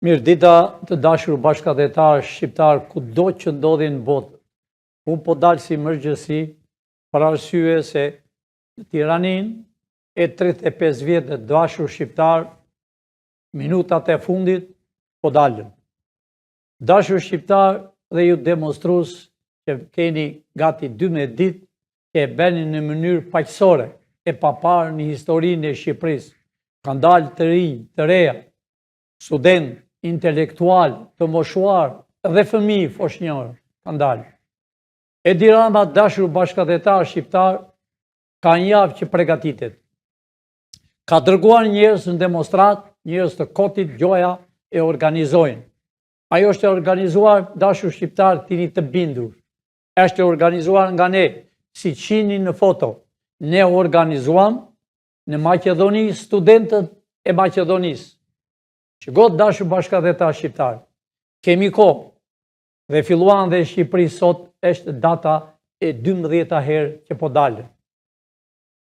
Mirëdita të dashur bashkëdhetarë shqiptar kudo që ndodhin në botë. Unë po dalë si emergjësi për arsye se në Tiranin e 35 vjetë të dashur shqiptar, minutat e fundit po dalën. Dashur shqiptar dhe ju demonstrues që keni gati 12 ditë që e bëni në mënyrë paqësore e paparë në historinë e Shqipërisë. Kanë dalë të rinj, të reja, student, intelektual, të moshuar dhe fëmijë foshnjorë kanë dalë. Edi Rama, dashur bashkëdhetar shqiptar, ka një javë që përgatitet. Ka dërguar njerëz në demonstrat, njerëz të kotit, gjoja e organizojnë. Ajo është organizuar, dashur shqiptar, tini të bindur. Është organizuar nga ne, si qini në foto. Ne organizuam në Maqedoni studentët e Maqedonisë. Që gotë dashur bashkëdhetar shqiptar, kemi kohë dhe filluan dhe Shqipëri sot është data e 12 herë që po dalë.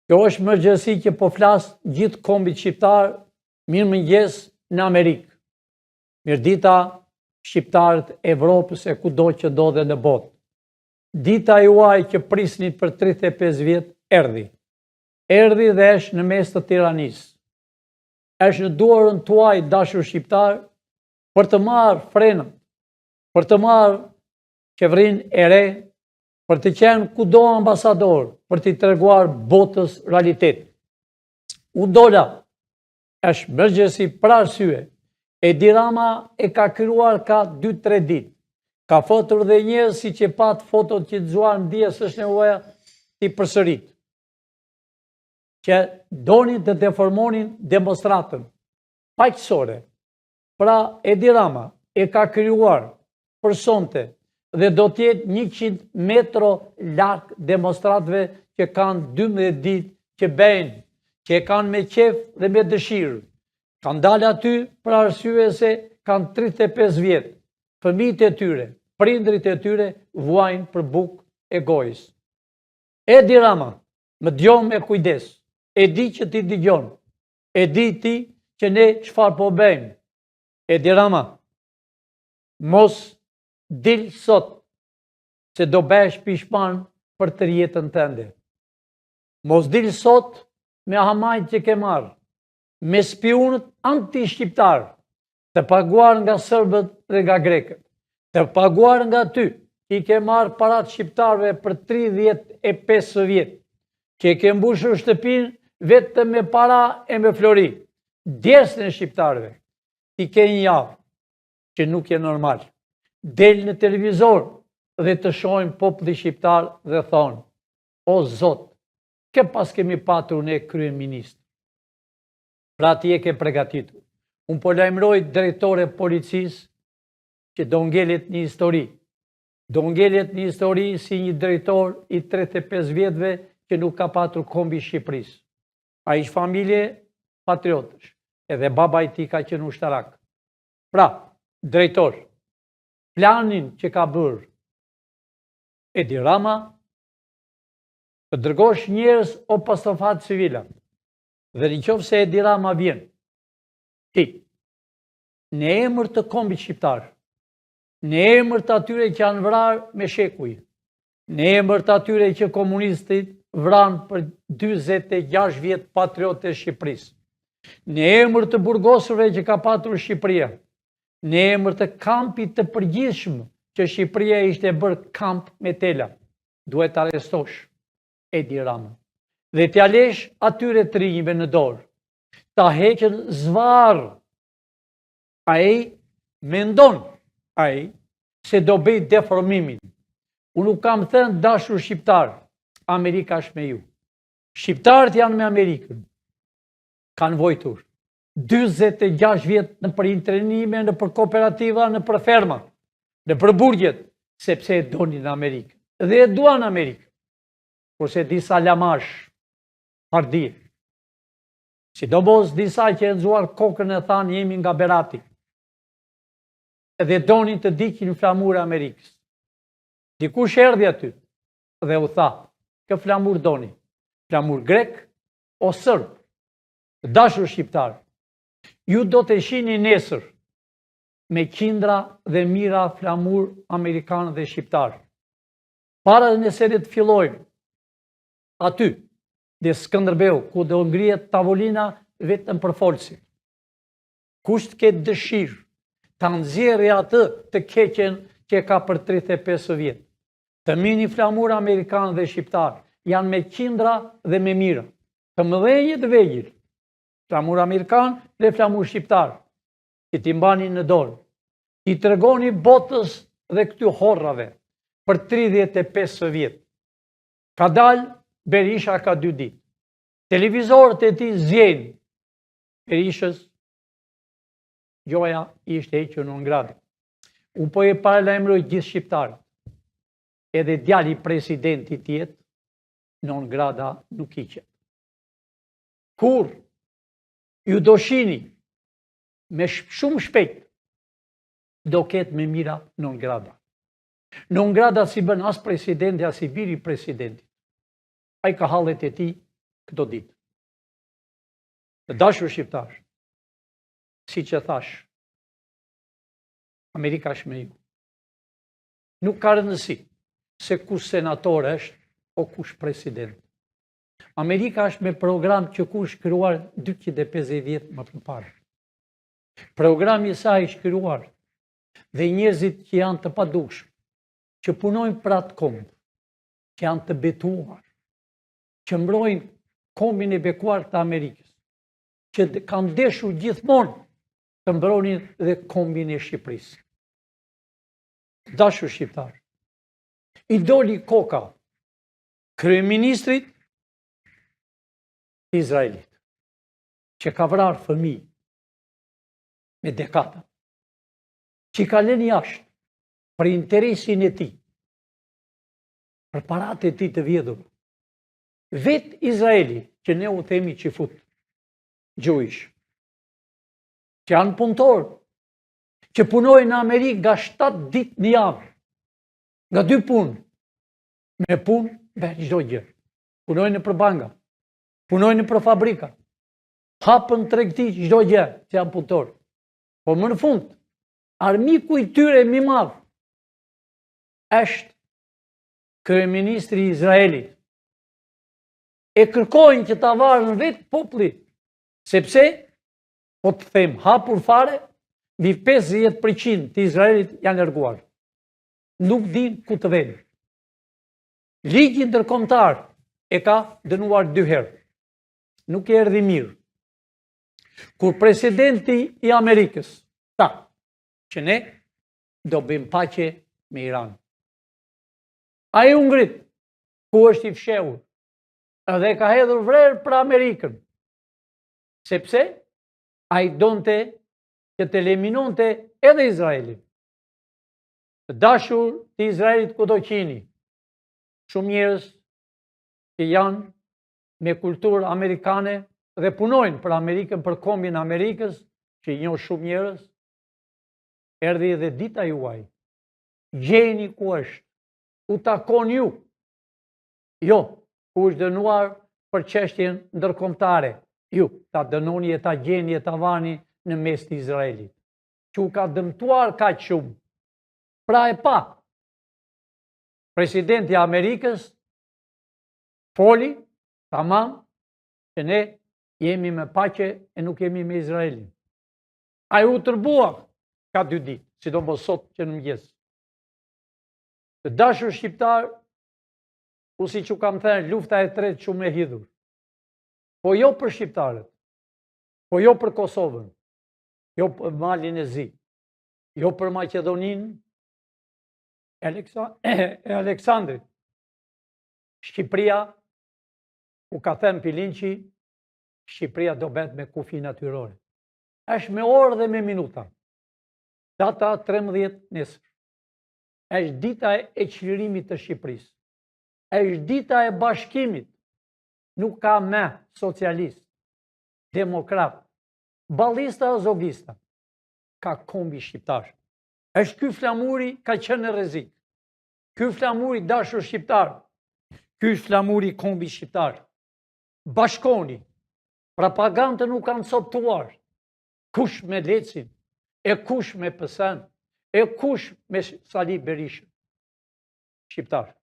Kjo është emergjësi që po flasë gjithë kombit shqiptar, mirë mëngjes në Amerikë. Mirëdita shqiptarët Evropës e kudo që ndodhe në botë. Dita juaj që prisnit për 35 vjetë erdhi. Erdhi dhe është në mes të Tiranisë. Është në duarën tuaj dashur shqiptar për të marrë frenën, për të marrë qeverinë e re, për të qenë kudo ambasador, për të treguar botës realitet. U dola është emergjësi për arsye. Edi Rama e ka krijuar ka 2-3 ditë. Ka fotur dhe njerëz si që pat fotot që dëgjuar në dia s'është nevoja t'i përsërit. Që donin të deformonin demonstratën paqësore. Pra Edi Rama e ka krijuar për sonte dhe do t'jetë 100 metro larg demonstratëve që kanë 12 ditë që bëjnë, që e kanë me qef dhe me dëshirë. Kanë dalë aty për arsye se kanë 35 vjetë. Fëmijët e tyre, prindrit e tyre vuajnë për bukë e gojës. Edi Rama, më dëgjon me kujdes. E di që ti dëgjon. E di ti që ne çfarë po bëjmë. Edi Rama, mos dil sot se do bëhesh pishman për të jetën tënde. Mos dil sot me hamajt që ke marrë, me spionët anti-shqiptar, të paguar nga serbët dhe nga grekët, të paguar nga ty, që i ke marrë parat shqiptarve për 35 vjetë, që i ke mbushur shtëpinë vetëm me para e me flori, djersën e shqiptarve, ti ke një javë që nuk je normal. Del në televizor dhe të shohim populli shqiptar dhe thonë, o Zot, ke pas kemi patur ne kryeministër. Pra ti e ke përgatitur. Unë po lajmëroj drejtore policisë që do ngelet një histori. Do ngelet një histori si një drejtor i 35 vjetëve që nuk ka patur kombi Shqipërisë. A ish familje patriotësh, edhe baba i ti ka qenë ushtarak. Pra, drejtor, planin që ka bërë Edi Rama, të dërgosh njerëz o pastofat civila, dhe në qoftë se Edi Rama vjen, ti, në emër të kombit shqiptar, në emër të atyre që janë vrarë me shekuj, në emër të atyre që komunistit vranë për 26 vjetë patriotë e Shqipërisë, në emër të burgosurve që ka patur Shqipëria, në emër të kampit të përgjithshëm që Shqipëria ishte bërë kamp me tela, duhet të arrestosh Edi Rama. Dhe t'ja lesh atyre të rinjve në dorë, ta heqën zvarë. Ai mendon, se do bëj deformimin. Unë nuk kam thënë dashur shqiptar, Amerika është me ju. Shqiptarët janë me Amerikën. Kanë vojtur 26 vjetë në për intrenime, në për kooperativa, në për ferma, në për burgjet, sepse e donin Amerikën. Dhe e duan Amerikën. Kurse disa lamash, pardi, sidomos disa që e nëzuar kokën e thanë jemi nga Berati, dhe donin të dikin flamur e Amerikës. Dikush erdhi aty dhe u tha, kë flamur doni, flamur grek o sërb, dashur shqiptar, ju do të shihni nesër me qindra dhe mira flamur amerikanë dhe shqiptarë. Para nëse ne të fillojmë aty, dhe Skënderbeu, ku do ngrihet tavolina vetëm për folësi. Kush të ketë dëshirë ta nxjerrë atë të keqen që ka për 35 vjet. Të mini flamur amerikanë dhe shqiptarë janë me qindra dhe me mira, të mëdhenj dhe vegjël, flamur amerikanë dhe flamur shqiptarë, që t'i mbani në dorë, i tregoni botës dhe këty horrave për 35 vjet. Ka dalë Berisha ka 2 ditë. Televizorët e tij zgjenë Berishës, gjoja ishte hequr non grata. Unë po e paralajmëroj gjithë shqiptarët. Edhe djali presidentit tjetë, non grata nuk hiqet. Kur ju do shini me shumë shpejt, do ketë me mira non grata. Non grata si bën as presidenti, as i biri presidentit. A i ka hallet e ti këto ditë. Të dashur shqiptarë, si që thash, Amerika është me ju. Nuk ka rëndësi se kush senator është o kush president. Amerika është me program që kush shkruar 250 vjet më përpara. Programi i saj është shkruar dhe njerëzit që janë të padukshëm, që punojnë për atë kombë, që janë të betuar, që mbrojnë kombin e bekuar të Amerikës, që kanë deshur gjithmonë të mbronin dhe kombin e Shqipërisë. Dashur shqiptar, i doli koka kryeministrit Izraelit, që ka vrarë fëmijë me dekada, që ka lënë jashtë për interesin e tij, për paratë e tij të vjedhur. Vetë Izraeli, që ne u themi qifut, Jewish, që janë punëtorë, që punojnë në Amerikë nga 7 ditë në javë, nga 2 punë, me punë bërë çdo gjë. Punojnë për banka, punojnë për fabrika, hapën tregti çdo gjë që janë punëtorë. Po më në fund, armiku i tyre më i madh është kryeministri i Izraelit. E kërkojnë që ta varën vetë populli, sepse, po të them, hapur fare, mbi 50% të Izraelit janë larguar. Nuk din ku të vënë. Ligji ndërkombëtar e ka dënuar 2 herë. Nuk e erdhi mirë. Kur presidenti i Amerikës tha që ne do bëjmë paqe me Iran. Ai u ngrit, ku është i fshehur, edhe ka hedhur vrerë për Amerikën, sepse ai donte që të eliminonte edhe Izraelin. Të dashur të Izraelit kudo qeni, shumë njerëz që janë me kulturë amerikane dhe punojnë për Amerikën, për kombin Amerikës, që i njoh shumë njerëz, erdhi edhe dita juaj. Gjeni ku është, u takon ju. Jo, ku është dënuar për çështjen ndërkombëtare. Ju ta dënoni e ta gjeni e ta vani në mes të Izraelit, që u ka dëmtuar kaq shumë. Pra e pa, presidenti i Amerikës foli, tamam, që ne jemi me paqe e nuk jemi me Izraelin. Ai u tërbua ka 2 ditë, sidomos sot që në mëngjes. Të dashur shqiptar, u siç u kam thënë, lufta e tretë shumë e hidhur. Po jo për shqiptarët, po jo për Kosovën, jo për Malin e Zi, jo për Maqedoninë e Aleksandrit. Shqipëria, u ka thënë Pilinçi, Shqipëria do bëhet me kufi natyrore. Është me orë dhe me minuta. Data 13 nesër. Është dita e çlirimit të Shqipërisë. Është dita e bashkimit. Nuk ka me socialist, demokrat, ballista o zogista. Ka kombi shqiptar. Është ky flamuri ka qenë në rrezik. Ky flamuri dashur shqiptar. Ky flamuri kombi shqiptar. Bashkoni. Propagandën nuk kanë sottuar. Kush me lecin, e kush me PSN, e kush me Sali Berishën. Shqiptar.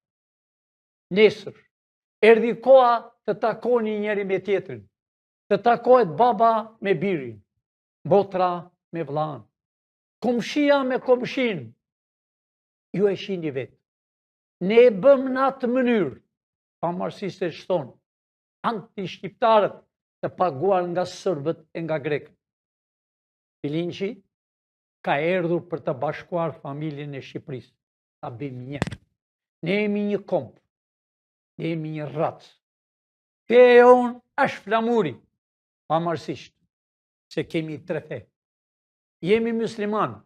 Nesër, erdhi koha të takoni njëri me tjetrin, të takohet baba me birin, botra me vllain, komshia me komshin. Ju e shihni vetë. Ne e bëm në atë mënyrë, pavarësisht se shton, anti-shqiptarët të paguar nga serbët e nga grekët. Bilinçi ka erdhur për të bashkuar familjen e Shqipërisë. Ta bëjmë një. Ne jemi një komp, ne jemi një racë. Feja jonë është flamuri, pavarësisht se kemi 3 fe. Jemi musliman,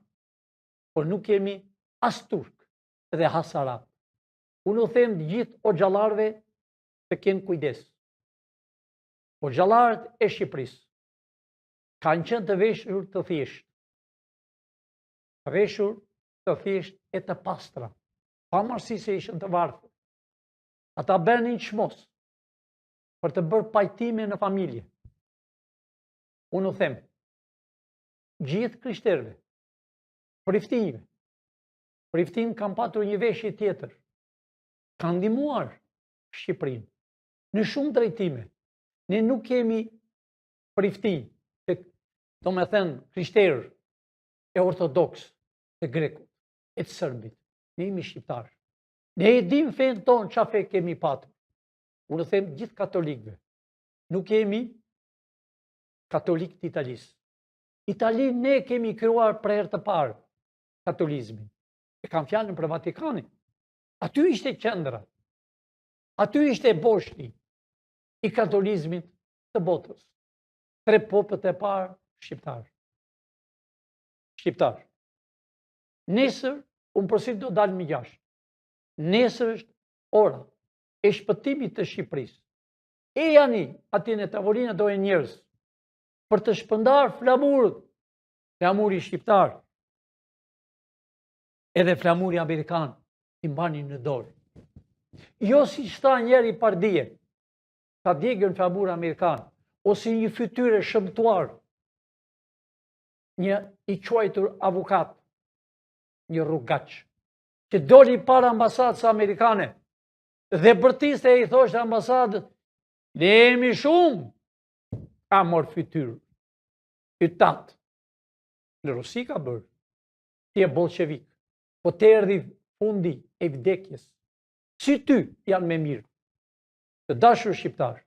por nuk jemi as turk dhe as arab. Unë u them gjithë o xhallarëve të kenë kujdes. O xhallarët e Shqipërisë kanë qenë të veshur të thjeshtë. Të veshur të thjeshtë e të pastra, pavarësisht se ishin të varfër. Ata bënin çmos për të bërë pajtime në familje. Unë u them gjithë krishterëve, priftinë kanë patur një veshje tjetër. Kanë ndihmuar Shqipërinë në shumë drejtime. Ne nuk kemi priftinë, do me thënë krishterë e ortodoks, e grekut, e të sërbit. Ne jemi shqiptarë. Ne e dim fenë tonë qa fe kemi patur. Unë them gjithë katolikëve. Nuk jemi katolikë të Italisë. Italinë ne kemi krijuar për herë të parë katolizmin. E kam fjalën për Vatikanin. Aty ishte qendra. Aty ishte boshti i katolizmit të botës. 3 popët e parë shqiptarë. Shqiptarë. Nesër, unë përsi do dalë më 6. Nesër është ora e shpëtimit të Shqipërisë. E janë ati në tavolinë do e njerëz për të shpëndar flamurët, flamuri shqiptar, edhe flamuri amerikan, i mbani në dorë. Jo si shta njeri pardije, ta djegën flamur amerikan, ose një fytyre shëmtuar, një i quajtur avukat, një rrugaq, që doli para ambasadës amerikane, dhe bërtiste e i thoshtë ambasadës, ne jemi shumë, ka mor fytyrë, ytatë. Në Rusi ka bërë, ti e bolshevik, po të erdhi fundi e vdekjes, si ty janë me mirë, të dashur shqiptar.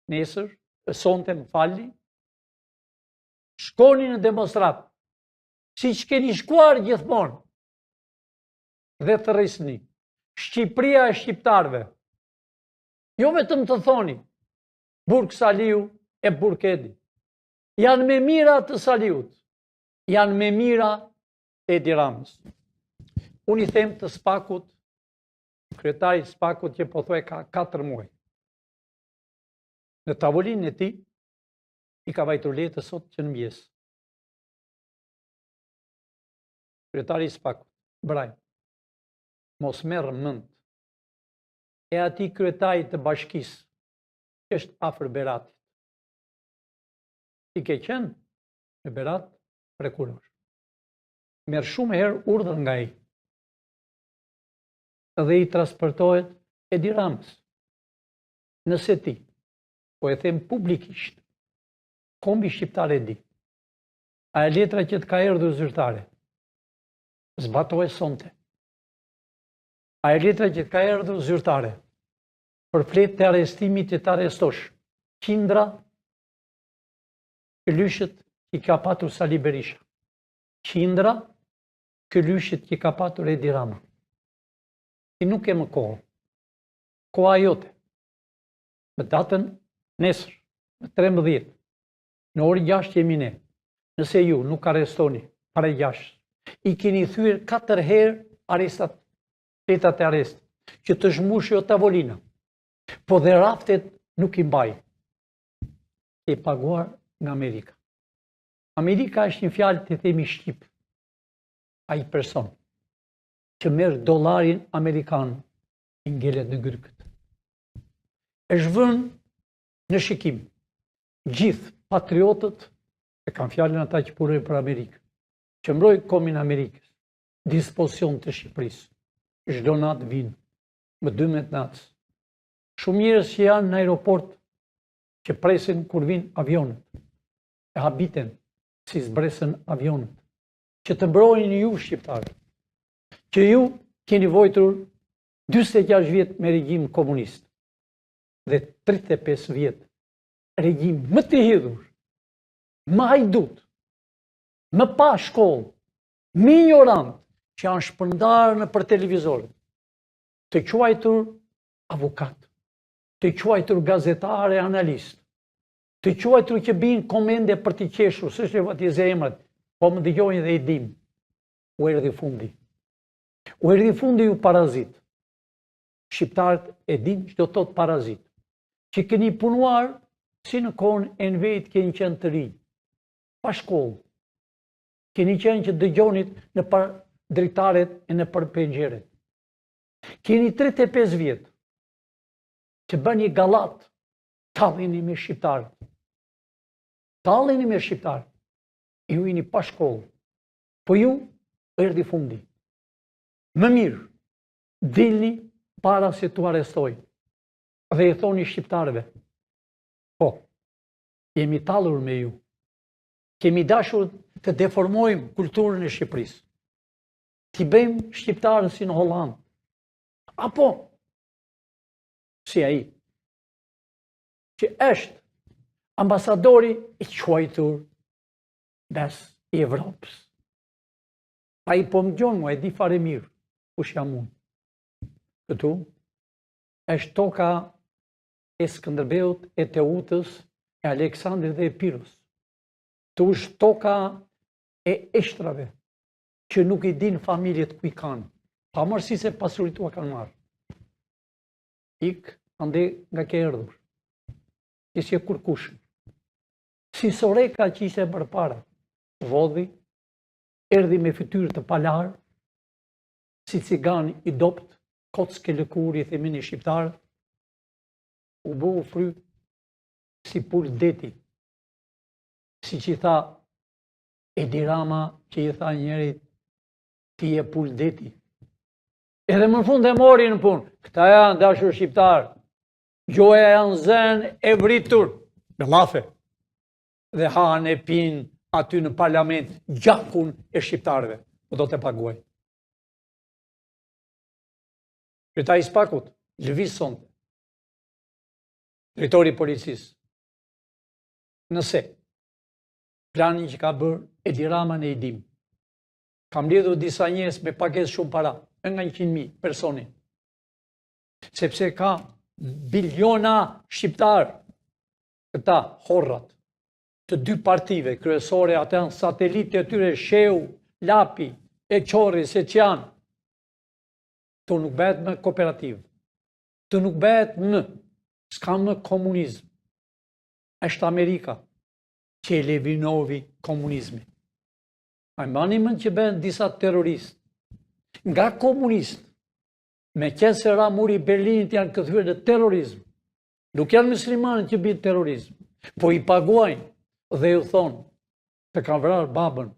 Nesër, sonte më falni, shkoni në demonstrat, si që keni shkuar gjithmonë, dhe të rrisni, Shqipëria e shqiptarve. Jo vetëm të thoni, Burg Saliu e Burg Edi. Janë me mira të Saliut, janë me mira të Edi Ramës. Unë i them të Spakut, kryetari Spakut që po thoj ka 4 muaj. Në tavolinë e tij i ka vajtur letë sot që në mëngjes. Kryetari Spakut, Braj, mos merr mend. E ati kryetari të bashkisë, që është afër Beratit. I ke qenë në Berat prekuror. Merr shumë herë urdhër nga ai. Dhe i transportohet Edi Ramës. Nëse ti, po e them publikisht, kombi shqiptar e di, a e letra që të ka erdhur zyrtare, zbatohet sonte. A e letra që të ka erdhur zyrtare, për flet të arrestimit që të arrestosh, qindra këlyshët që ka patur Sali Berisha, qindra këlyshët që ka patur Edi Rama. Ti nuk e më kohë, koha jote, më datën nesër, në 13, në orë 6 jemi ne, nëse ju nuk arrestoni, pare 6, i keni thyer 4 herë arrestat, letat e arrest, që të zhmushë o tavolina, po dhe raftet nuk i mbaj, e paguar nga Amerika. Amerika është një fjalë të themi shqip, ai person që merr dollarin amerikan i ngelet në gërkët. Është vënë në shikim gjithë patriotët e kam fjalën ata që punojnë për Amerikë, që mbroj komin Amerikës, dispozicion të Shqipërisë. Çdo natë vinë, më 12 natës. Shumë njerëz që janë në aeroport, që presin kur vinë avionët, e habiten si zbresën avionët, që të mbrojnë ju shqiptarë, që ju keni vojtur 46 vjet me regjim komunist dhe 35 vjet regjim më të hidhur, më hajdut, më pa shkollë, më ignorant, që janë shpërndarë në për televizor, të quajtur avokat, të quajtur gazetare analist, të quajtur që binë komende për t'i qeshur, së është e vëtjeze emrat, po më dëgjojnë dhe i dim, u erdhi fundi. U erdhi fundi ju parazit. Shqiptarët e din që do të parazit, që keni punuar si në kohën e në vetë keni qenë të rinj, pa shkollë, keni qenë që dëgjonit në për dritaret e në për pengjeret. Keni 35 vjetë që bëni galat, tallini me shqiptarët. Tallini me shqiptarët. Ju jeni pa shkollë, po ju erdhi fundi. Më mirë, dilni para se t'u arestoj dhe i thoni shqiptarëve, po, jemi tallur me ju, kemi dashur të deformojmë kulturën e Shqipërisë, t'i bëjmë shqiptarën si në Hollandë, apo si ai, që është ambasadori i quajtur bes i Evropës. Ai po më gjonë mua, e di fare mirë, kush jam unë. Këtu është toka e Skënderbeut, e Teutës, e Aleksandrit dhe e Pirës. Tu është toka e eshtrave, që nuk i din familjet ku i kanë, pa mërësi se pasuritua kanë marë. Ik, ande nga ke erdhur, që si e kurkushën. Si Soreka që ishe përpara, vodhi, erdi me fytyrë të palarë, si cigan i dopt, kocke lëkuri, themin i shqiptarë, u bu u fry si pul deti, si që i tha Edi Rama, që i tha njerit, ti e pul deti. Edhe më në fund e mori në punë, këta janë dashur shqiptarë, gjoja janë zënë e vritur, në lafe, dhe hanë e pinë aty në parlament, gjakun e shqiptarëve, po do të paguaj. Kryetari i Spakut, lëviz sonte, drejtori i policisë, nëse planin që ka bërë Edi Rama në idim, kam lidhur disa njerëz me pagesë shumë para, nga 100.000 personi, sepse ka biliona shqiptarë, këta horrat, të dy partive kryesore, atë janë satelitë e tyre, Sheu, Lapi, e Qorri, se që janë, të nuk bëhet më kooperativë, të nuk bëhet më, s'ka më komunizm. Është Amerika që e levinovi komunizmi. A mbani mend që bëhen disa terroristë, nga komunistë, me qenë se ramuri Berlinit janë këthyer në terrorizm, nuk janë muslimanët që bëjnë terrorizm, po i paguajnë dhe ju thonë, të kanë vrarë babën,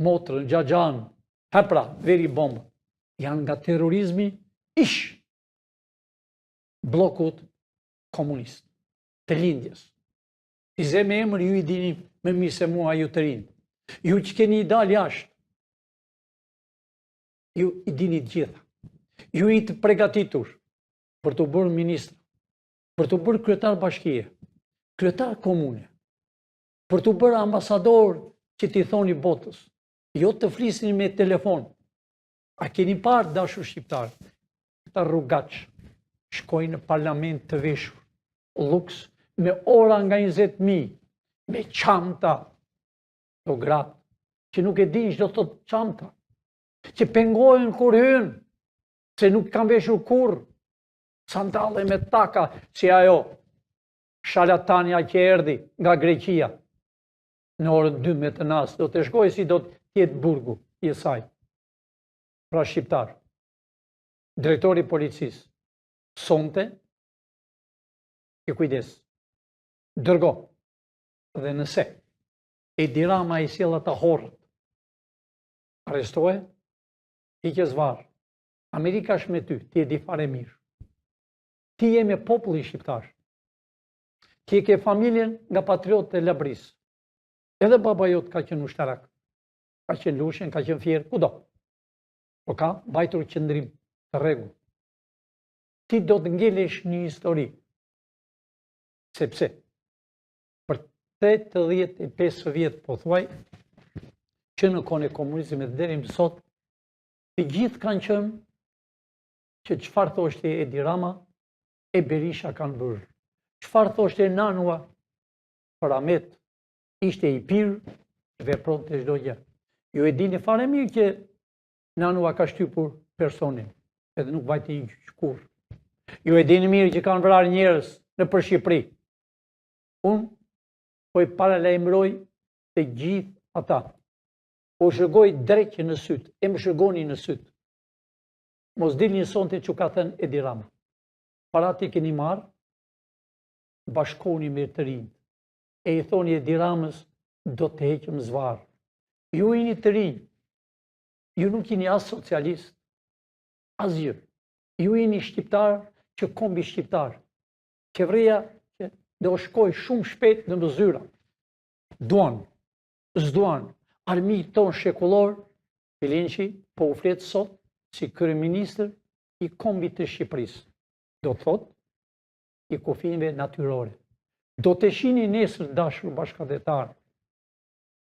motrën, xhaxhan, hapra, veri bombë, janë nga terrorizmi ish blokut komunist, të lindjes. I ze me emër ju i dini me mirë se mua ju të rinë. Ju që keni i dalë jashtë, ju i dini gjitha. Ju i të pregatitur për të bërë ministra, për të bërë kryetar bashkie, kryetar komune, për të bërë ambasador që t'i thoni botës, jo të flisni me telefon. A keni parë dashur shqiptarë? Këta rrugaqë shkojnë në parlament të veshur, luks, me ora nga 20.000, me qamta, të gratë, që nuk e din që do të qamta, që pengojnë kur hynë, se nuk kanë veshur kur, sandale me taka, si ajo, shalatania që erdi nga Greqia, në orën 12 të nasë, do të shkoj si do të jetë burgu i saj. Pra shqiptar, drejtori i policisë, sonte, i kujdes, dërgo, dhe nëse Edi Rama i sjell ata horrët. Arrestohet, hiqe zvarr. Amerika është me ty, ti e di fare mirë. Ti je me populli shqiptar. Ti e ke familjen nga patriotët e Labris. Edhe baba jot ka qenë ushtarak. Ka qenë Lushen, ka qenë Fier, kudo. Po ka mbajtur qëndrim të rregull. Ti do të ngelesh një histori. Sepse për 85 vjet po thuaj që në kohën e komunizmit deri më sot, të gjithë kanë qenë që çfarë thoshte Edi Rama e Berisha kanë bërë. Çfarë thoshte Nanua për Ahmet ishte i pirë, vepronte çdo gjë. Ju e dini fare mirë që Nanua ka shtypur personin, edhe nuk vajti i gjyqur. Ju e dini mirë që kanë vrarë njerëz në për Shqipëri. Unë po i paralajmëroj të gjithë ata. Po shërgoj drejtë në sytë, e më shërgoni në sytë. Mos dilni sonte që ka thënë Edi Rama. Para ti keni marë, bashkoni me të rinjë. E i thoni Edi Ramës, do të heqëm zvarë. Ju jeni të rinjë. Ju nuk jeni as socialist, as gjë. Ju jeni shqiptar që kombi shqiptar. Qeveria që do shkoj shumë shpejt në mëzyra. Duan, s'duan, armiqtë tonë shekullor, Bilinqi po u flet sot si kryeministër i kombit të Shqipërisë. Do të thotë, i kufive natyrore. Do të shihni nesër, dashur bashkëdhetar,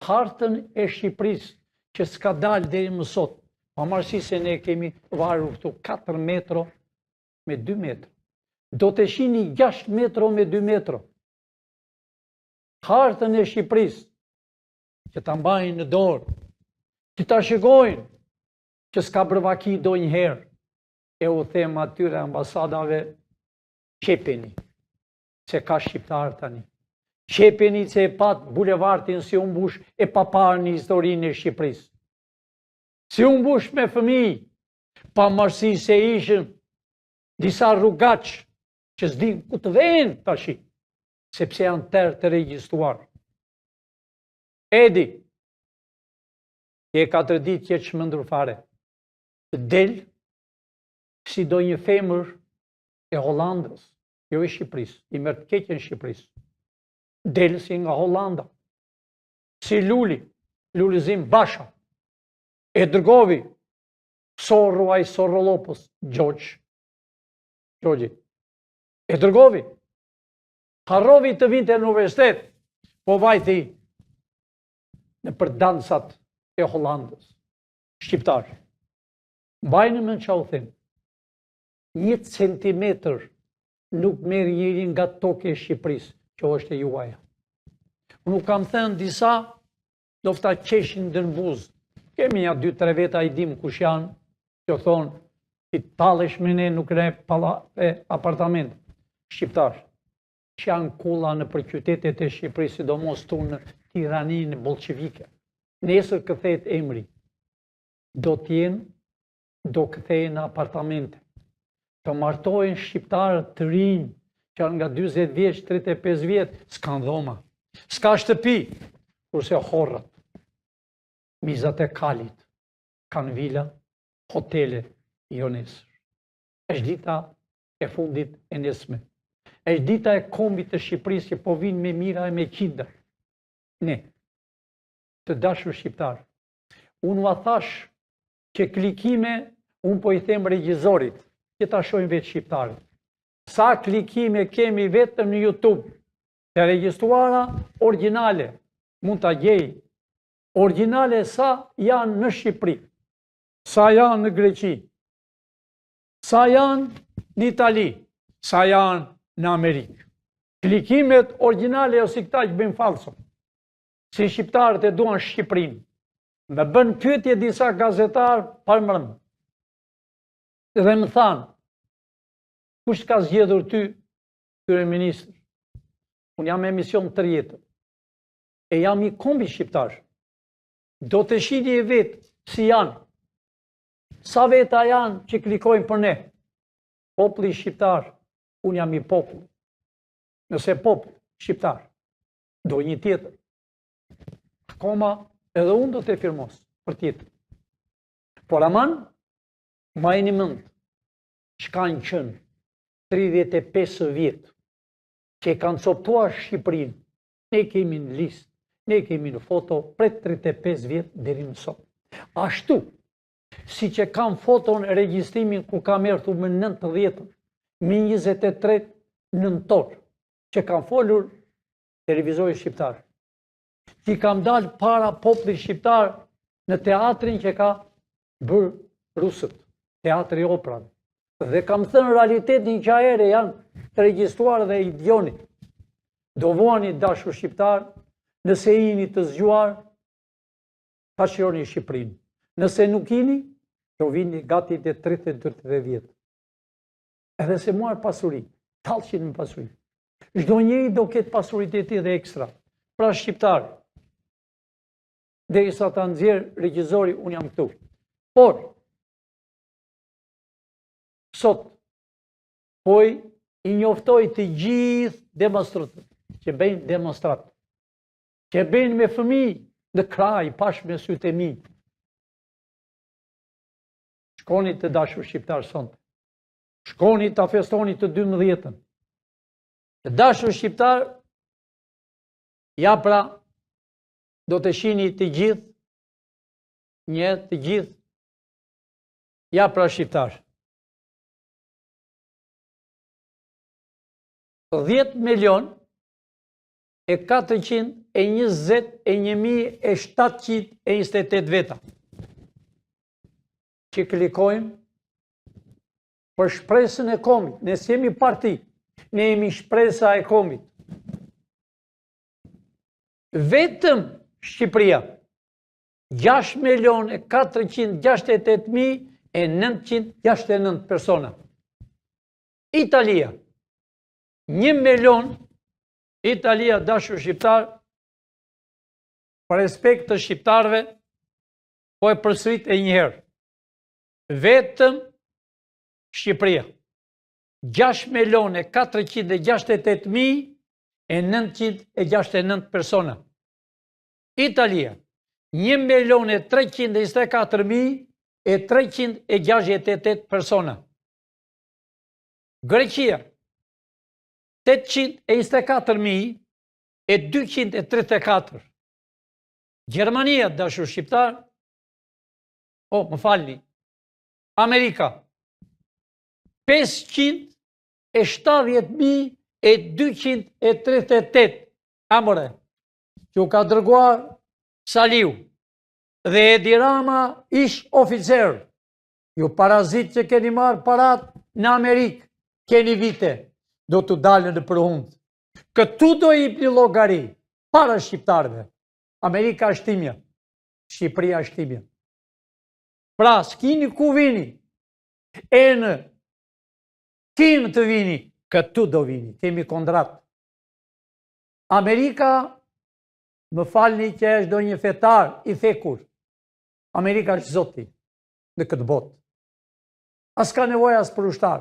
hartën e Shqipërisë që s'ka dalë deri më sot, pavarësisht se ne kemi varur këtu 4 metro me 2 metro. Do të shihni 6 metro me 2 metro. Hartën e Shqipërisë që ta mbajnë në dorë, që ta shikojnë që s'ka bërvaki do njëherë, e u them atyre ambasadave, qepeni, se ka shqiptar tani. Qepeni se e pat bulevardin si unë bush e papar një historinë e Shqipërisë. Si unë bush me fëmijë, pa marësi se ishën disa rrugaq që s'din ku të vejnë tashi, sepse janë tërë të regjistruar. Edi, je 4 ditë që çmendur fare, të del si do një femër e Hollandës, jo e Shqipërisë, i merr të keqen Shqipërisë. Del si nga Hollanda, si Lulizim Basha, e dërgovi Sorruaj Sorrolopos, Gjogji, e dërgovi, harrovi të vinte në universitet, po vajti në për dansat e Hollandës, shqiptar. Mbajnë më në qa u them, 1 centimetër nuk merr njëri nga toke e Shqipërisë, që është e juaja. Unë kam thënë disa, do fta qeshin dën buzë. Kemi ja 2-3 veta i dim kush janë, që thonë, ti tallesh me ne nuk ne apartament. Shqiptar, që janë kulla në për qytetet e Shqipërisë, sidomos tu në Tiranin bolshevike. Nesër këthet emri, do t'jenë, do këthejnë në apartamente. Të martojnë shqiptarët të rinj, që janë nga 20 vjeç, 35 vjet, s'kan dhoma, s'ka shtëpi, kurse horrët, mizat e kalit, kanë vila, hotele, jo nesër. Është dita e fundit e nesme. Është dita e kombit të Shqipërisë që po vinë me mira e me qindër. Ne, të dashur shqiptar, unë va thash që klikime, unë po i them regjizorit, që ta shohin vetë shqiptarët. Sa klikime kemi vetëm në YouTube, të regjistruara originale, mund ta gjej, originale sa janë në Shqipëri, sa janë në Greqi, sa janë në Itali, sa janë në Amerikë. Klikimet originale ose këta që bëjnë falso, si shqiptarët e duan Shqipërinë. Me bën pyetje disa gazetarë parmërëm. Dhe më thanë, kush ka zgjedhur ty, kryeministër? Unë jam emision të rjetër. E jam i kombi shqiptar. Do të shihni e vetë si janë. Sa veta janë që klikojnë për ne? Populli shqiptar, unë jam i popull. Nëse popull shqiptar, do një tjetër. Akoma edhe unë do të firmos për tjetër. Por aman, ma e një mënd, që kanë qënë 35 vjetë, që e kanë coptuar Shqipërinë, ne kemi në listë, ne kemi në foto prej 35 vjetë deri në sot. Ashtu, si që kam foton e regjistrimin ku kam ertu më 90, më 23 nëntor, që kam folur televizori shqiptar. Që kam dalë para popullit shqiptar në teatrin që ka bërë rusët, teatri operave. Dhe kam thënë realitetin që aere janë të regjistruar dhe i djoni. Do vuani dashur shqiptar, nëse jini të zgjuar, pashironi Shqipërinë. Nëse nuk jini, do vini gati të 30-40 vjetë. Edhe se muar pasuri, talqin në pasuri. Çdo njeri do ketë pasurit e tij dhe ekstra. Pra shqiptar, derisa ta nxjerr regjizori, unë jam këtu. Por, sot, i njoftoj të gjithë demonstrantët, që bëjnë demonstrat, që bëjnë me fëmijë në kraj, pash me sytë e mi. Shkoni të dashur shqiptar sonte. Shkoni të festoni të 12-ën. Të dashur shqiptar, ja pra, do të shihni të gjithë, të gjithë, ja pra shqiptar. 10.421.728 veta që klikojnë për shpresën e Komit. Ne s'jemi parti, ne jemi shpresa e Komit. Vetëm Shqipëria, 6.468.969 persona. Italia, 1 milion, Italia, dashur shqiptar, për respekt të shqiptarve, po e përsërit e njëherë. Vetëm Shqipëria, 6.468.969 persona. Italia, 1.324.368 persona. Greqia, 824.234. Gjermania, dashur shqiptar, më falni, Amerika, 570.238. Amore, që u ka dërguar Saliu dhe Edi Rama ish oficer. Ju parazit që keni marë parat në Amerikë, keni vite, do të dalën në përhundë. Këtu do i pli llogari para shqiptarve. Amerika është timja, Shqipëria është timja. Pra, s'kini ku vini, e në kim të vini, këtu do vini, kemi kondrat. Amerika, më falni që është do një fetar i thekur. Amerika është zoti në këtë botë. As ka nevojë as për ushtar.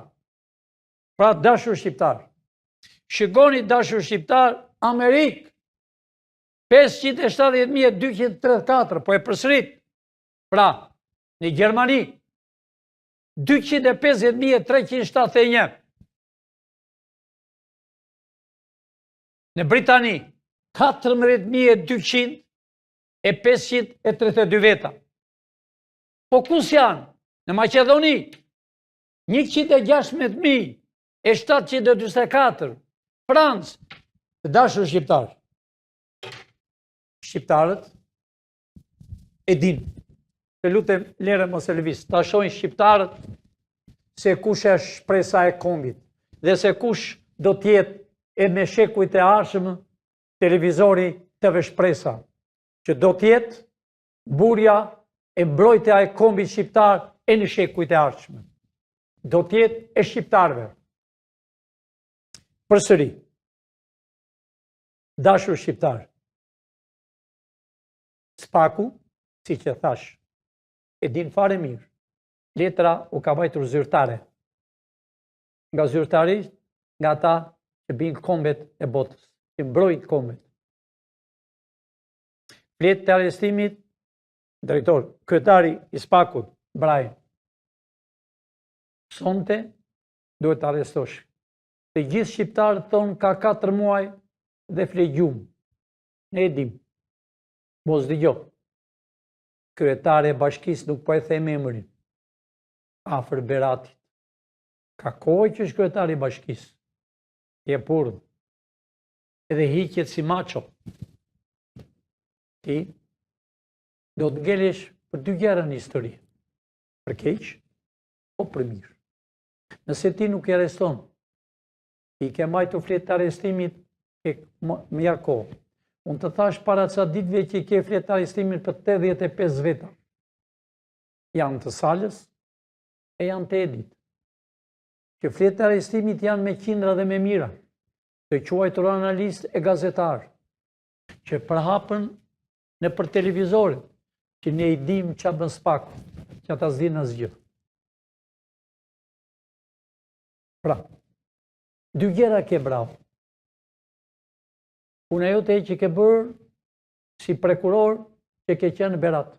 Pra, dashur shqiptar, shikoni dashur shqiptar, Amerikë, 570.234, po e përsërit. Pra, në Gjermani, 250.371. Në Britani, 14.232 veta. Po kus janë? Në Maqedoni, 116.724. Francë, të dashur shqiptar. Shqiptarët e din. Të lutem lere mos e lëviz. Ta shohin shqiptarët se kush është shpresa e Komit dhe se kush do t'jetë e me shekujt e ardhshëm televizori TV Shpresa, që do t'jetë burja e mbrojtja e Komit shqiptar e në shekujt e ardhshëm. Do t'jetë e shqiptarve. Përsëri, dashur shqiptar, Spaku, si që thash, e din fare mirë, letra u ka vajtur zyrtare. Nga zyrtarisht, nga ta që binë kombet e botës, që mbrojnë kombet. fletë të arrestimit, drejtor, kryetari i SPAK-ut, Braj, sonte duhet të arrestosh. Të gjithë shqiptarët thonë ka 4 muaj dhe fle gjumë. Ne e dim. Mos dëgjo. Kryetari e bashkisë nuk po e them emrin. Afër Beratit. Ka kohë që është kryetari i bashkisë. Je purd. Edhe hiqet si macho. Ti do të ngelesh për 2 gjëra në histori. Për keq o për mirë. Nëse ti nuk e arreston, ti ke majtur fletë të arrestimit më ja kohë. Unë të thash para ca ditëve që i ke fletë të arrestimit për 85 veta. Janë të Salës e janë të Edit. Që fletë të arrestimit janë me qindra dhe me mira, të quajtur analist e gazetar, që përhapën në për televizorit, që ne i dim që bën SPAK, që ata s'din asgjë. Pra, 2 gjëra ke bravo. Puna jote që ke bërë si prokuror që ke qenë Berat,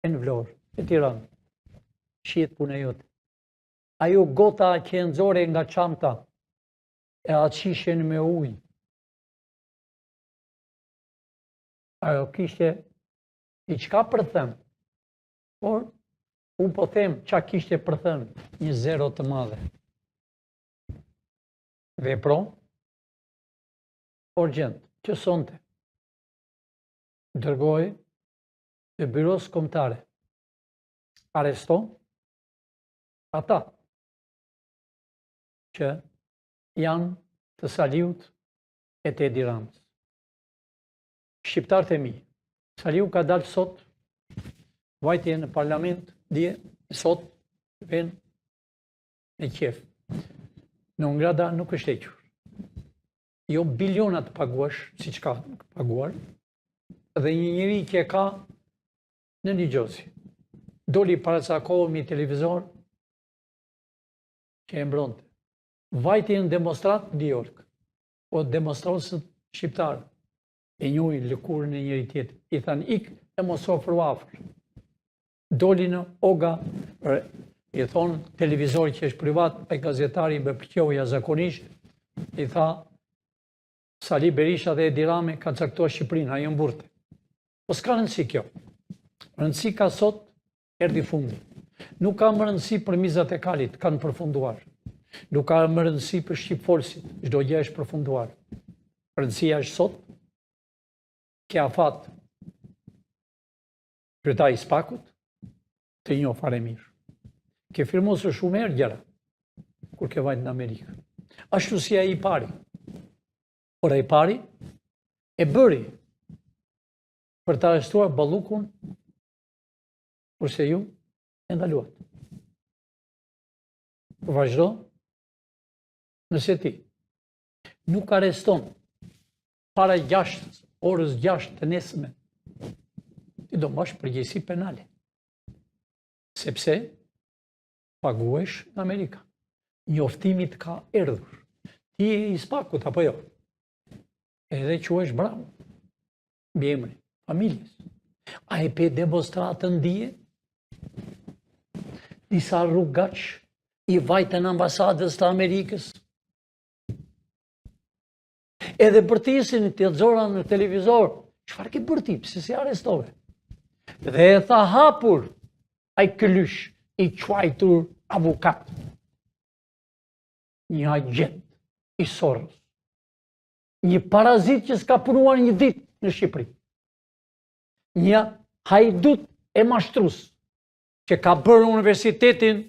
e në Vlorë, e Tiranë. Shihet puna jote. Ajo gota që e nxore nga çanta e atë me ujë. Ajo kishte i qka për thënë, por unë po them qa kishte për thënë, një zero të madhe. Vepron, urgjent, që sonte, dërgoj të byros kombëtare, arreston ata që janë të Saliut e të Edi Ramës. Shqiptarët e mi, Saliu ka dalë sot, vajtje në parlament, dje, sot, ven me qef. Në ngrada nuk është hequr. Jo bilionat paguash, si që ka paguar, dhe një njëri që ka në një gjozi. Doli para ca kohë mi televizor, që e mbronte. Vajti në demonstrat në New York, o demonstrosët shqiptarë, e njojnë lëkurën e njëri tjetër. I thanë, ik e mos ofru afër. Doli në oga, i thonë televizori që është privat, e gazetari me përqoja zakonisht, i tha, Sali Berisha dhe Edi Rame ka caktuar Shqipërinë, ajo në burte. Po s'ka rëndësi kjo. Rëndësi ka sot, erdi fundi. Nuk ka më rëndësi për mizat e kalit, kanë përfunduar. Nuk ka më rëndësi për Shqipfolsit, çdo gjë është përfunduar. Rëndësia është sot, ke afat kryetari i SPAK-ut, të njoh fare mirë. Ke firmosur shumë herë gjëra, kur ke vajtë në Amerikë. Ashtu si ai i pari. Por ai i pari e bëri për të arrestuar Ballukun, kurse ju e ndaluat. Vazhdo, nëse ti nuk arreston para orës 6 të nesme, ti do mbash përgjegjësi penale. Sepse paguesh në Amerika. Njoftimit ka erdhur. Ti je i SPAK-ut apo jo? Edhe quhesh bravo. Mbi emrin familjes. A e pe demonstratën dije? Disa rrugaç i vajtën ambasadës të Amerikës. Edhe për tisin të lexora në televizor, çfarë ke bërë ti? Pse si arrestove? Dhe e tha hapur ai këlysh i quajtur avokat. Një agent i Soros. Një parazit që s'ka punuar një ditë në Shqipëri. Një hajdut e mashtrus që ka bërë universitetin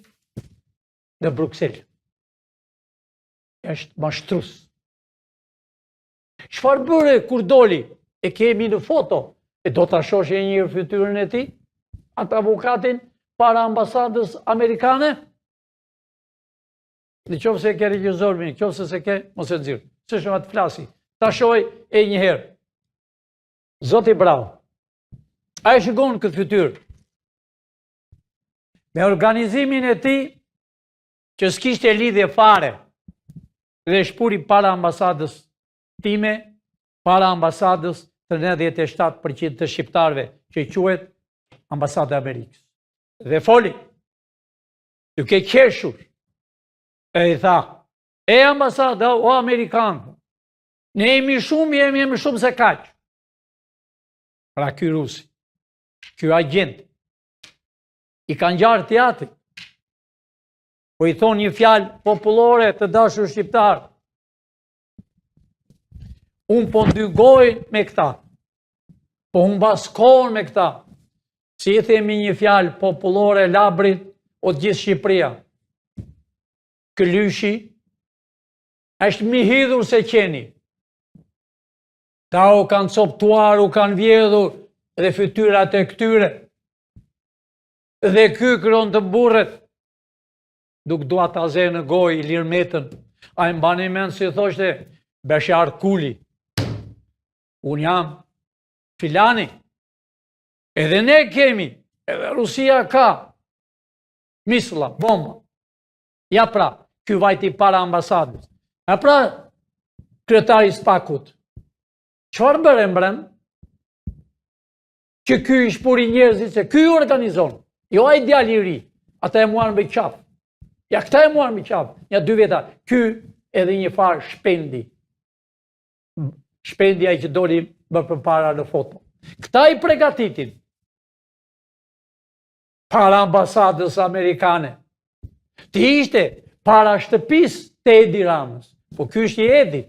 në Bruxelles. Është mashtrus. Çfarë bëre kur doli? E kemi në foto. E do ta shohësh një herë fytyrën e tij? Atë avokatin para ambasadës amerikane? Në qoftë se ke regjizor mirë, qoftë se ke mos e nxirr. S'është atë flasi. Ta shohë e një herë. Zoti bravo. Ai shikon këtë fytyrë. Me organizimin e tij që s'kishte lidhje fare dhe shpuri para ambasadës time, para ambasadës 97% të shqiptarëve që quhet Ambasada e Amerikës. Dhe foli, duke qeshur, e i tha, e ambasada o Amerikanë, ne jemi shumë se kaq. Pra ky rusi, ky agent, i kanë ngjarë teatri, po i thonë një fjalë popullore të dashur shqiptar. Unë po ndygoj me këta, po unë baskon me këta, si i themi një fjalë popullore labrit o gjithë Shqipëria. Këlyshi është mi hidhur se qeni. Ta u kanë coptuar, u kanë vjedhur dhe fytyrat e këtyre. Dhe ky kron të burret, duk dua ta ze në gojë Ilir Metën, a e mbani mend si thoshte Bashar Kuli. Unë jam filani, edhe ne kemi, edhe Rusia ka misla, bomba. Ja pra, ky vajti para ambasadës. Ja pra, kryetari Spakut, çfarë bërë mbrëm? Që ky i shpuri njerëzit se ky organizon, jo ai djali i ri, ata e muan me qaf. Ja këta e muan me qaf, ja 2 veta. Ky edhe një farë shpendi. Shpendi ai që doli më përpara në foto. Këta i përgatitin para ambasadës amerikane. Ti ishte para shtëpisë të Edi Ramës. Po ky është i Edit.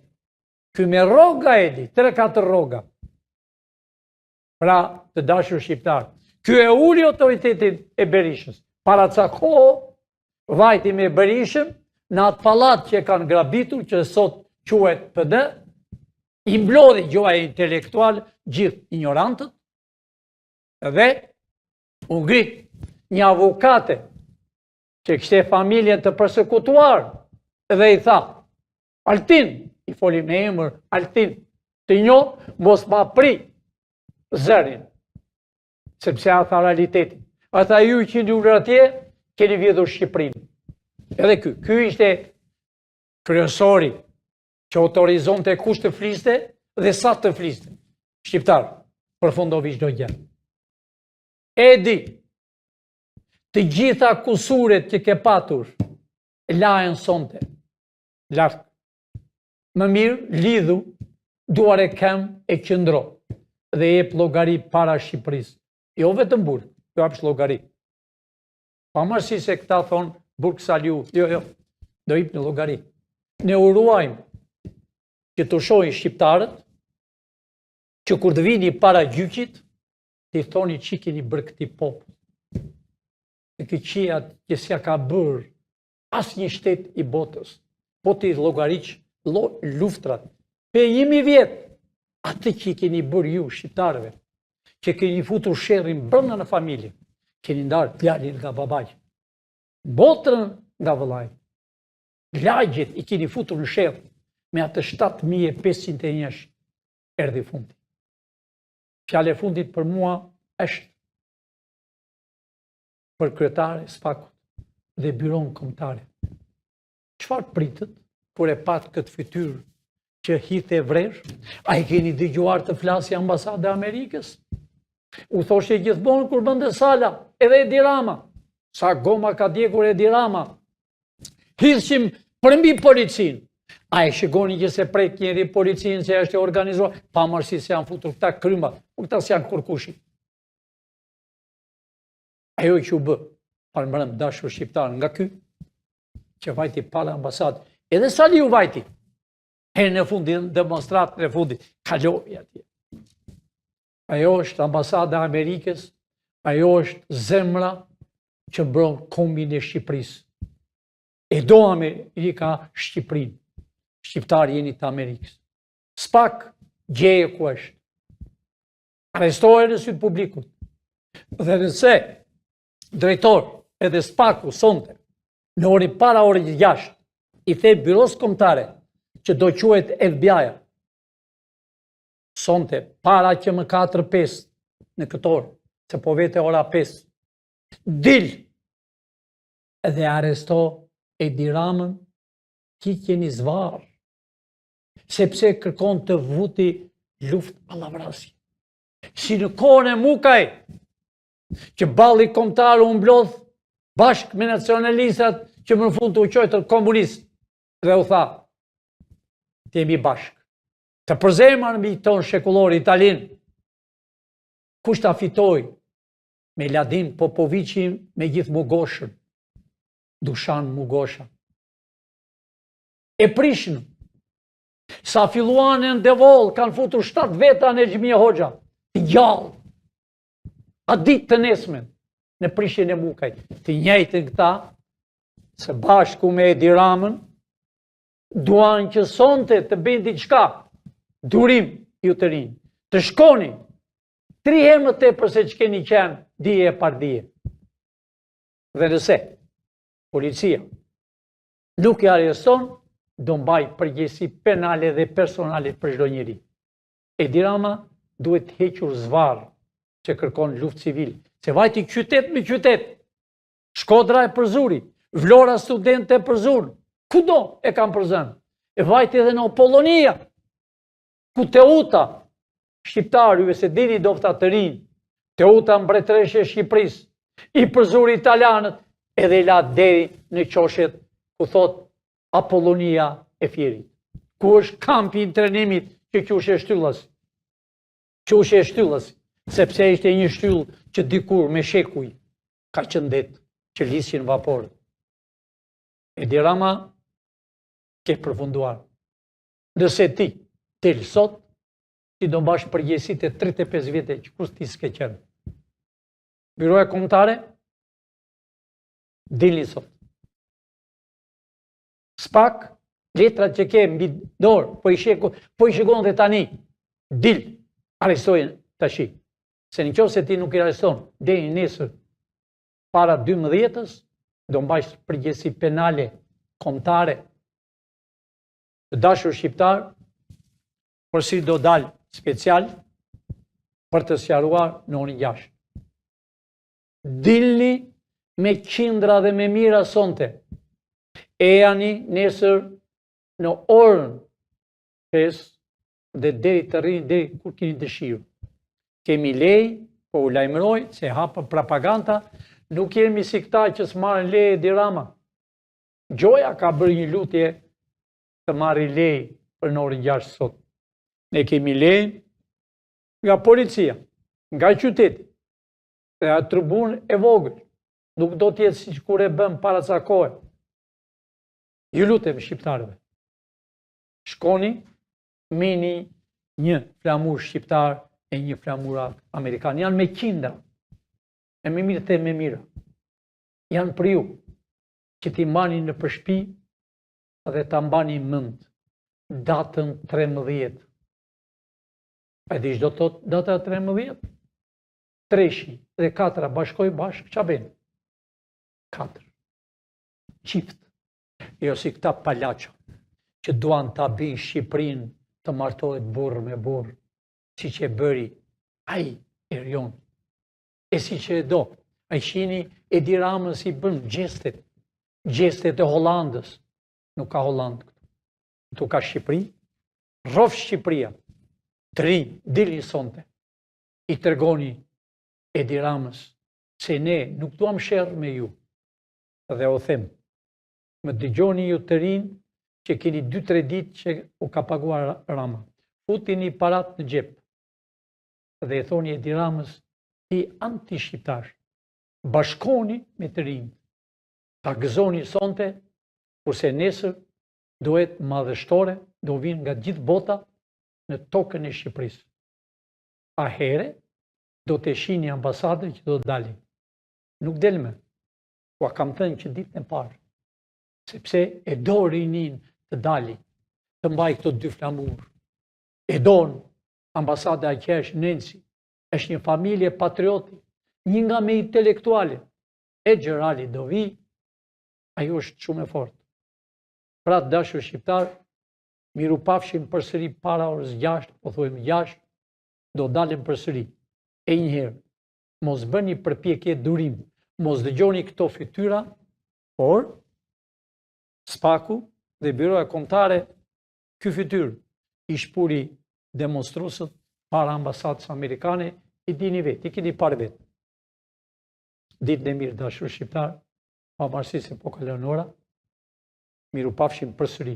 Ky me rroga Edi, 3-4 rroga. Pra, të dashur shqiptar, ky e uli autoritetin e Berishës. Para ca kohë, vajti me Berishën në atë pallat që kanë grabitur, që sot quhet PD, i mblodhi gjuaja intelektual gjithë ignorantët, dhe u ngrit një avokate që kishte familjen të përsekutuar, dhe i tha, Altin, i foli me emër Altin, të njoh, mos ma pri zërin, sepse a tha realitetin. Ata ju që një atje, keni vjedhur Shqipërinë. Edhe ky ishte kryesori që autorizonte kush të fliste dhe sa të fliste. Shqiptar, përfundovi çdo gjë. Edi, të gjitha kusuret që ke patur, lahen sonte. Lart. Më mirë lidhu, duar e kem e qëndro dhe jep llogari para Shqipërisë. Jo vetëm burg, jo hapsh llogari. Pavarësisht se këta thonë burg saliu, jo, do jep në llogari. Ne uruajmë që të shohin shqiptarët që kur të vini para gjyqit, ti thoni që keni bërë këti popull. Të këqijat që s'ja ka bërë asë një shtet i botës, po ti llogariq luftrat. Pe 1000 vjetë, atë që keni bërë ju shqiptarëve, që keni futur sherrin brenda në familje, keni ndarë djalin nga babaj, botrën nga vëllai, lagjet i keni futur në sherr, me atë 7500 njesh, erdhi fundi. Fjala e fundit për mua është për kryetarin Spakut dhe byron kombëtare. Çfarë pritet kur e pat këtë fytyrë që hithë e vresh? A i keni dëgjuar të flasë ambasada e Amerikës? U thoshe gjithmonë kur bënde sala, edhe Edi Rama. Sa goma ka djegur Edi Rama. Hithshim përmbi policinë. A e shikoni që se prek njëri policinë që është e organizuar, pavarësisht se janë futur këta kryma, por këta s'janë kurkushi. Ajo që u bë, parëmbrëm dashur shqiptar nga ky, që vajti para ambasadë, edhe Saliu vajti, herë në fundin, demonstratën e fundit, kaloi atje. Ajo është ambasada e Amerikës, ajo është zemra që mbron kombin e Shqipërisë. E do Amerika Shqipërinë. Shqiptarë jeni të Amerikës. Spak gjeje ku është. Arrestohet në sytë publikut. Dhe nëse drejtor edhe Spaku sonte, në orin para orën 6, i the byros kombëtare që do quhet FBI-a, sonte para që më 4-5 në këtë orë, se po vete ora 5, dil edhe arresto Edi Ramën, ki keni zvarë, sepse kërkon të vuti luftë pallavrasje. Si në kohën e Mukaj, që balli kombëtar u mblodh bashkë me nacionalistat që më në fund të uqojtën komunist dhe u tha, të jemi bashkë. Të përzemër mbi tonë shekullor italin, kush ta fitoj me Ladin Popovicin me gjithë Mugoshën, Dushan Mugosha. E prishnë, sa filluanën Devol kanë futur 7 veta në Xhimia Hoxha, të gjallë, a ditë të nesmen, në prishjen e Mukaj, të njëjtën këta, se bashku me Edi Ramën, duan që sonte të bëjnë diçka, durim ju të rinj, të shkoni 3 herë më tepër se që keni qenë dije e pardije. Dhe nëse policia nuk e arreston, do mbaj përgjegjësi penale dhe personale për çdo njeri. Edi Rama duhet hequr zvarr që kërkon luftë civil, se vajti qytet me qytet. Shkodra e përzuri, Vlora studente e përzur, kudo e kam përzën. E vajti edhe në Polonia, ku Teuta, shqiptar, juve se dini dofta të rinj, Teuta mbretëreshja e Shqipërisë, i përzuri italianët, edhe la deri në qoshet ku thot Apollonia e Fierit, ku është kampi i trajnimit që quhet e shtyllës. Quhet e shtyllës, sepse ishte një shtyllë që dikur me shekuj ka qëndet që lishin vaporët. Edi Rama ke përfunduar. Nëse ti del sot, ti do mbash përgjegjësitë e 35 vite që kus ti s'ke qenë. Byroja kombëtare dilni sot. Spak, letrat që ke mbi dorë, po i shikon dhe tani, dil, arrestojnë tashi. Se në qoftë se ti nuk i arreston, deri nesër para 12-s, do mbash përgjegjësi penale kombëtare. Të dashur shqiptar, përsi do dalë special për të sqaruar në orën 6. Dilni me qindra dhe me mira sonte. Ejani nesër në orën 5 dhe deri të rrini deri kur keni dëshirë. Kemi lej, po u lajmëroj se hapa propaganda, nuk jemi si këta që s'marrin lej Edi Rama. Gjoja ka bërë një lutje të marri lej për në orën 6 sot. Ne kemi lej nga policia, nga qyteti, dhe a tribun e vogël, nuk do t'jetë si kur e bëm para ca kohe. Ju lutem shqiptarëve, shkoni, mini një flamur shqiptar e një flamur amerikan. Janë me qindra, e me mirë të me mira. Janë për ju, që ti mbani në përshpi dhe ta mbani mënd datën 13. E di çdo thot data 13? 3 dhe 4 bashkoj bashkë, qa ben? 4. Qift. Jo si këta palaqa, që duan ta bëjnë Shqipërinë të martohet burr me burr, si që e bëri ai Erion. E si që e do, ai shini Edi Ramën si bën gjestet e Hollandës. Nuk ka Hollandë këtu. Këtu ka Shqipëri, rrof Shqipëria. Të rinj, dilni sonte, i tregoni Edi Ramës se ne nuk duam sherr me ju. Dhe o them, më dëgjoni ju të rinj që keni 2-3 ditë që u ka paguar Rama. Futini parat në xhep. Dhe e thoni Edi Ramës, ti anti-shqiptar, bashkoni me të rinj. Ta gëzoni sonte, kurse nesër duhet madhështore, do vinë nga gjithë bota në tokën e Shqipërisë. A here do të shihni ambasadën që do të dalin. Nuk delme, ku a kam thënë që ditën e parë, sepse e do rinin të dali, të mbaj këto 2 flamur. E don ambasada që është Nenci, është një familje patrioti, një nga me intelektuale, e Gjerali do vi, ajo është shumë e fortë. Pra të dashur shqiptar, miru pafshim përsëri para orës 6, po thuajmë 6, do dalim përsëri. E njëherë, mos bëni përpjekje durim, mos dëgjoni këto fytyra, por Spaku dhe Byroja Kombëtare, ky fytyrë i shpuri demonstruesët para ambasadës amerikane, i dini vetë, i keni parë vetë. Ditën e mirë, dashur shqiptar, pavarësisht se po kalon ora, mirupafshim përsëri.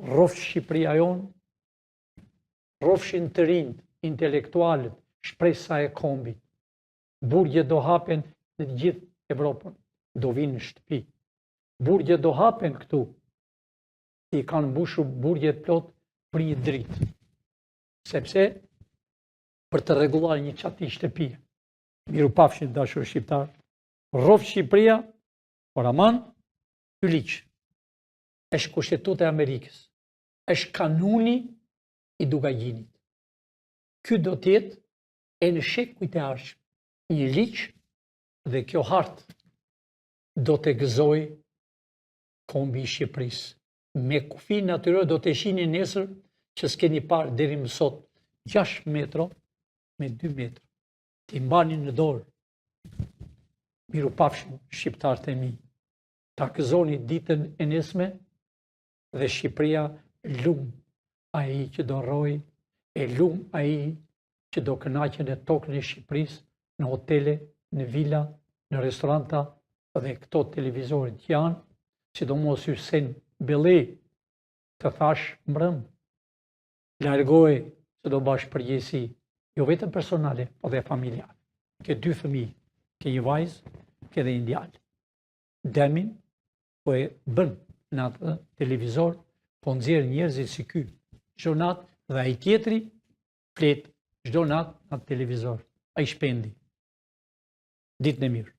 Rrofsh Shqipëria jonë, rrofshin të rinjt, intelektualët, shpresa e kombit. Burgje do hapen në gjithë Evropën, do vinë në shtëpi. Burgje do hapen këtu, i kanë mbushur burgjet plot për një dritë. Sepse për të rregulluar një çati shtëpie. Mirupafshim, dashur shqiptar, rrofsh Shqipëria, por aman, ky liq është kushtetuta e Amerikës, është kanuni i Dugagjinit. Ky do të jetë e në shekujt e ardhshëm një liq dhe kjo hartë do të gëzoj kombi i Shqipërisë. Me kufi natyror do të shihni nesër që s'keni parë deri më sot 6 metro me 2 metro. Ti mbani në dorë. Mirupafshim shqiptarët e mi. Ta gëzoni ditën e nesme dhe Shqipëria lum ai që do rrojë, e lum ai që do kënaqen në tokën e Shqipërisë, në hotele, në vila, në restoranta dhe këto televizorit që janë, sidomos Hyrsen Belli, të thash mbrëm, largoj se do bash përgjegjësi, jo vetëm personale, po dhe familjare. Ke 2 fëmijë, ke një vajzë, ke dhe një djalë. Demin po e bën në atë televizor, po nxjerr njerëzit si ky, çdo natë dhe ai tjetri flet çdo natë në atë televizor. Ai shpendi. Ditën e mirë.